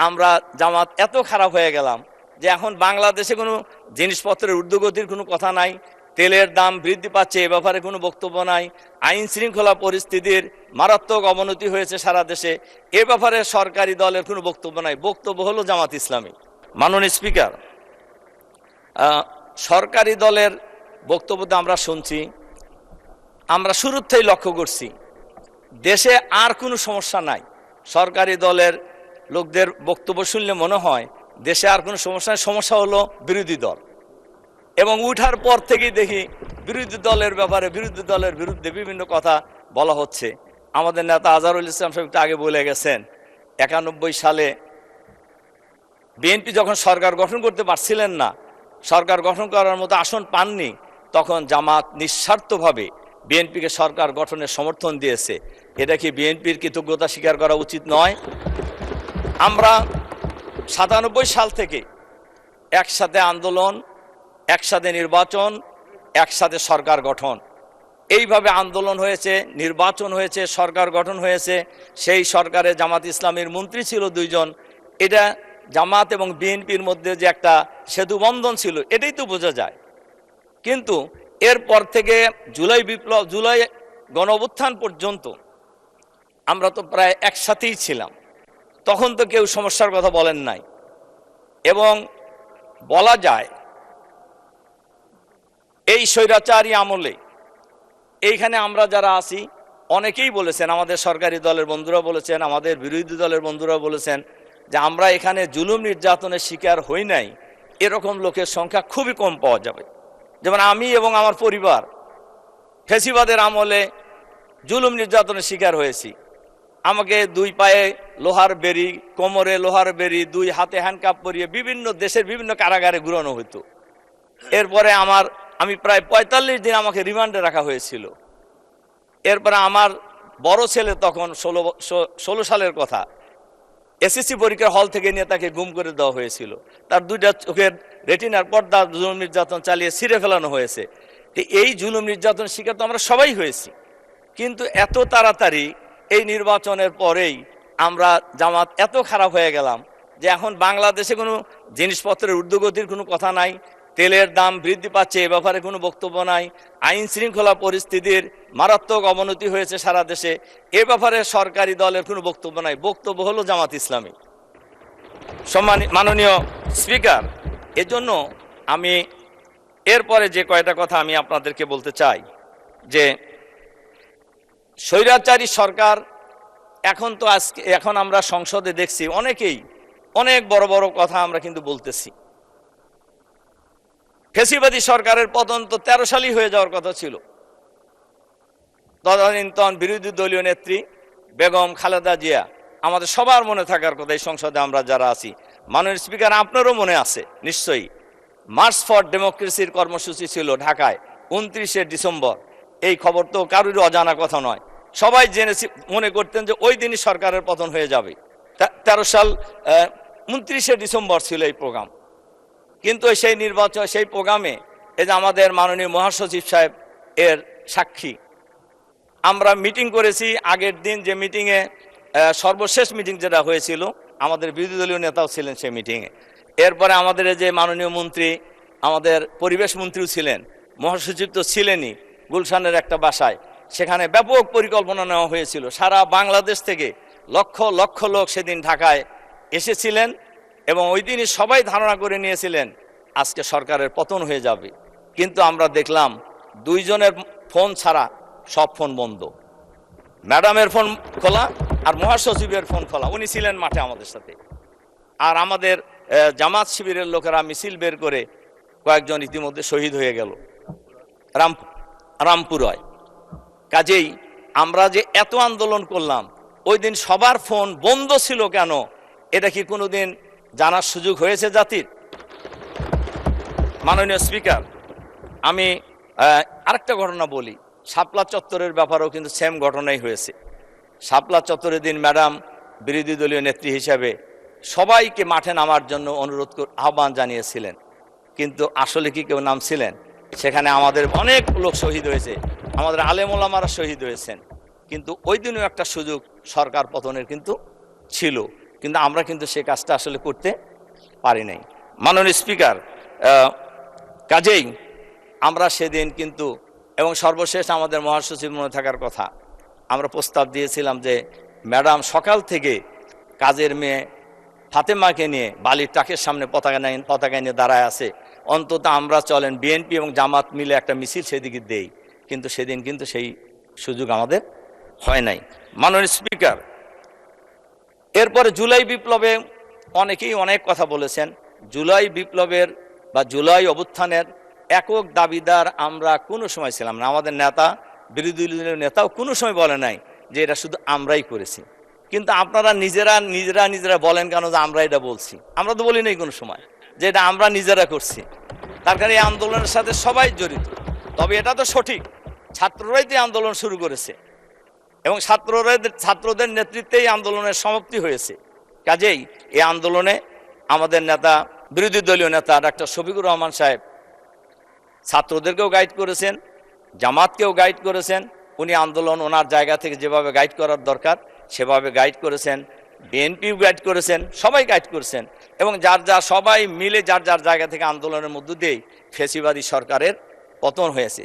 আমরা জামাত এত খারাপ হয়ে গেলাম যে এখন বাংলাদেশে কোনো জিনিসপত্রের ঊর্ধ্বগতির কোনো কথা নাই, তেলের দাম বৃদ্ধি পাচ্ছে এ ব্যাপারে কোনো বক্তব্য নাই, আইন শৃঙ্খলা পরিস্থিতির মারাত্মক অবনতি হয়েছে সারা দেশে, এ ব্যাপারে সরকারি দলের কোনো বক্তব্য নাই। বক্তব্য হলো জামাত ইসলামী। মাননীয় স্পিকার, সরকারি দলের বক্তব্যটা আমরা শুনছি, আমরা শুরুর থেকেই লক্ষ্য করছি দেশে আর কোনো সমস্যা নাই। সরকারি দলের লোকদের বক্তব্য শুনলে মনে হয় দেশে আর কোনো সমস্যা নেই, সমস্যা হলো বিরোধী দল। এবং উঠার পর থেকেই দেখি বিরোধী দলের ব্যাপারে বিরোধী দলের বিরুদ্ধে বিভিন্ন কথা বলা হচ্ছে। আমাদের নেতা আজহারুল ইসলাম সাহেব একটু আগে বলে গেছেন, 91 সালে বিএনপি যখন সরকার গঠন করতে পারছিলেন না, সরকার গঠন করার মতো আসন পাননি, তখন জামাত নিঃস্বার্থভাবে বিএনপিকে সরকার গঠনের সমর্থন দিয়েছে। এটা কি বিএনপির কৃতজ্ঞতা স্বীকার করা উচিত নয়? আমরা 97 সাল থেকে একসাথে আন্দোলন, একসাথে নির্বাচন, একসাথে সরকার গঠন, এইভাবে আন্দোলন হয়েছে, নির্বাচন হয়েছে, সরকার গঠন হয়েছে। সেই সরকারে জামাত ইসলামীর মন্ত্রী ছিল 2 জন। এটা জামাত এবং বিএনপির মধ্যে যে একটা সেতু বন্ধন ছিল, এটাই তো বোঝা যায়। কিন্তু এরপর থেকে জুলাই বিপ্লব, জুলাই গণ অভ্যুত্থান পর্যন্ত আমরা তো প্রায় একসাথেই ছিলাম। তখন তো কেউ সমস্যার কথা বলেন নাই। এবং বলা যায় এই স্বৈরাচারী আমলে এইখানে আমরা যারা আছি অনেকেই বলেছেন, আমাদের সরকারি দলের বন্ধুরা বলেছেন, আমাদের বিরোধী দলের বন্ধুরা বলেছেন যে আমরা এখানে জুলুম নির্যাতনের শিকার হই নাই, এরকম লোকের সংখ্যা খুবই কম পাওয়া যাবে। যেমন আমি এবং আমার পরিবার ফ্যাসিবাদের আমলে জুলুম নির্যাতনের শিকার হয়েছি। আমাকে 2 পায়ে লোহার বেরি, কোমরে লোহার বেরি, 2 হাতে হ্যান্ডকাপ পরিয়ে বিভিন্ন দেশের বিভিন্ন কারাগারে ঘুরানো হতো। এরপরে আমি প্রায় 45 দিন আমাকে রিমান্ডে রাখা হয়েছিল। এরপরে আমার বড় ছেলে, তখন 16 সালের কথা, এসএসসি পরীক্ষার হল থেকে নিয়ে তাকে গুম করে দেওয়া হয়েছিল। তার 2টা চোখের রেটিনার পর্দা জুলুম নির্যাতন চালিয়ে ছিঁড়ে ফেলানো হয়েছে। এই জুলুম নির্যাতন শিকার তো আমরা সবাই হয়েছি। কিন্তু এত তাড়াতাড়ি এই নির্বাচনের পরেই আমরা জামাত এত খারাপ হয়ে গেলাম যে এখন বাংলাদেশে কোনো জিনিসপত্রের ঊর্ধ্বগতির কোনো কথা নাই, তেলের দাম বৃদ্ধি পাচ্ছে এ ব্যাপারে কোনো বক্তব্য নাই, আইন শৃঙ্খলা পরিস্থিতির মারাত্মক অবনতি হয়েছে সারা দেশে, এ ব্যাপারে সরকারি দলের কোনো বক্তব্য নাই। বক্তব্য হলো জামাত ইসলামী। মাননীয় স্পিকার, এজন্য আমি এরপরে যে কয়টা কথা আমি আপনাদেরকে বলতে চাই যে স্বৈরাচারী সরকার এখন আমরা সংসদে দেখছি অনেকেই অনেক বড় বড় কথা আমরা কিন্তু বলতেছি। ফ্যাসিবাদী সরকারের পতন তো 13 সালই হয়ে যাওয়ার কথা ছিল। তদানীন্তন বিরোধী দলীয় নেত্রী বেগম খালেদা জিয়া, আমাদের সবার মনে থাকার কথা, এই সংসদে আমরা যারা আছি, মাননীয় স্পিকার আপনারও মনে আছে নিশ্চয়ই, মার্চ ফর ডেমোক্রেসির কর্মসূচি ছিল ঢাকায় 29শে ডিসেম্বর। এই খবর তো কারোর অজানা কথা নয়, সবাই জেনেছি, মনে করতেন যে ওই দিনই সরকারের পতন হয়ে যাবে। 13 সাল 29শে ডিসেম্বর ছিল এই প্রোগ্রাম। কিন্তু সেই নির্বাচন, সেই প্রোগ্রামে এই যে আমাদের মাননীয় মহাসচিব সাহেব এর সাক্ষী, আমরা মিটিং করেছি আগের দিন, যে মিটিংয়ে সর্বশেষ মিটিং যেটা হয়েছিল, আমাদের বিরোধী দলীয় নেতাও ছিলেন সেই মিটিংয়ে। এরপরে আমাদের যে মাননীয় মন্ত্রী, আমাদের পরিবেশ মন্ত্রীও ছিলেন, মহাসচিব তো ছিলেনই, গুলশানের একটা বাসায়। সেখানে ব্যাপক পরিকল্পনা নেওয়া হয়েছিল। সারা বাংলাদেশ থেকে লক্ষ লক্ষ লোক সেদিন ঢাকায় এসেছিলেন এবং ওই দিনই সবাই ধারণা করে নিয়েছিলেন আজকে সরকারের পতন হয়ে যাবে। কিন্তু আমরা দেখলাম 2 জনের ফোন ছাড়া সব ফোন বন্ধ। ম্যাডামের ফোন খোলা আর মহাসচিবের ফোন খোলা, উনি ছিলেন মাঠে আমাদের সাথে। আর আমাদের জামাত শিবিরের লোকেরা মিছিল বের করে কয়েকজন ইতিমধ্যে শহীদ হয়ে গেল রামপুরায়। কাজেই আমরা যে এত আন্দোলন করলাম, ওই দিন সবার ফোন বন্ধ ছিল কেন? এটা কি কোনোদিন জানার সুযোগ হয়েছে জাতির? মাননীয় স্পিকার, আমি আরেকটা ঘটনা বলি। শাপলা চত্বরের ব্যাপারেও কিন্তু সেম ঘটনাই হয়েছে। শাপলা চত্বরের দিন ম্যাডাম বিরোধী দলীয় নেত্রী হিসাবে সবাইকে মাঠে নামার জন্য আহ্বান জানিয়েছিলেন, কিন্তু আসলে কি কেউ নামছিলেন? সেখানে আমাদের অনেক লোক শহীদ হয়েছে, আমাদের আলেম ওলামারা শহীদ হয়েছেন। কিন্তু ওই দিনও একটা সুযোগ সরকার পতনের কিন্তু ছিল। কিন্তু আমরা কিন্তু সে কাজটা আসলে করতে পারি নাই। মাননীয় স্পিকার, কাজেই আমরা সেদিন কিন্তু, এবং সর্বশেষ আমাদের মহাসচিব মনে থাকার কথা, আমরা প্রস্তাব দিয়েছিলাম যে ম্যাডাম সকাল থেকে কাজের মেয়ে ফাতেমাকে নিয়ে বালির টাকের সামনে পতাকা নিয়ে দাঁড়ায় আছে, অন্তত আমরা চলেন বিএনপি এবং জামাত মিলে একটা মিছিল সেদিকে দেই, কিন্তু সেদিন কিন্তু সেই সুযোগ আমাদের হয় নাই। মাননীয় স্পিকার, এরপরে জুলাই বিপ্লবে অনেকেই অনেক কথা বলেছেন। জুলাই বিপ্লবের বা জুলাই অভ্যুত্থানের একক দাবিদার আমরা কোনো সময় ছিলাম না। আমাদের নেতা, বিরোধী দলের নেতাও কোনো সময় বলে নাই যে এটা শুধু আমরাই করেছি। কিন্তু আপনারা নিজেরা বলেন কেন যে আমরা এটা বলছি? আমরা তো বলি নাই কোনো সময় যে এটা আমরা নিজেরা করছি। তার কারণে এই আন্দোলনের সাথে সবাই জড়িত। তবে এটা তো সঠিক, ছাত্ররাই তো আন্দোলন শুরু করেছে এবং ছাত্রদের নেতৃত্বেই আন্দোলনের সমাপ্তি হয়েছে। কাজেই এই আন্দোলনে আমাদের নেতা, বিরোধী দলীয় নেতা ডাক্তার শফিকুর রহমান সাহেব ছাত্রদেরকেও গাইড করেছেন, জামাতকেও গাইড করেছেন। উনি আন্দোলন ওনার জায়গা থেকে যেভাবে গাইড করার দরকার সেভাবে গাইড করেছেন, বিএনপিও গাইড করেছেন, সবাই গাইড করেছেন, এবং সবাই মিলে যার জায়গা থেকে আন্দোলনের মধ্য দিয়েই ফ্যাসিবাদী সরকারের পতন হয়েছে।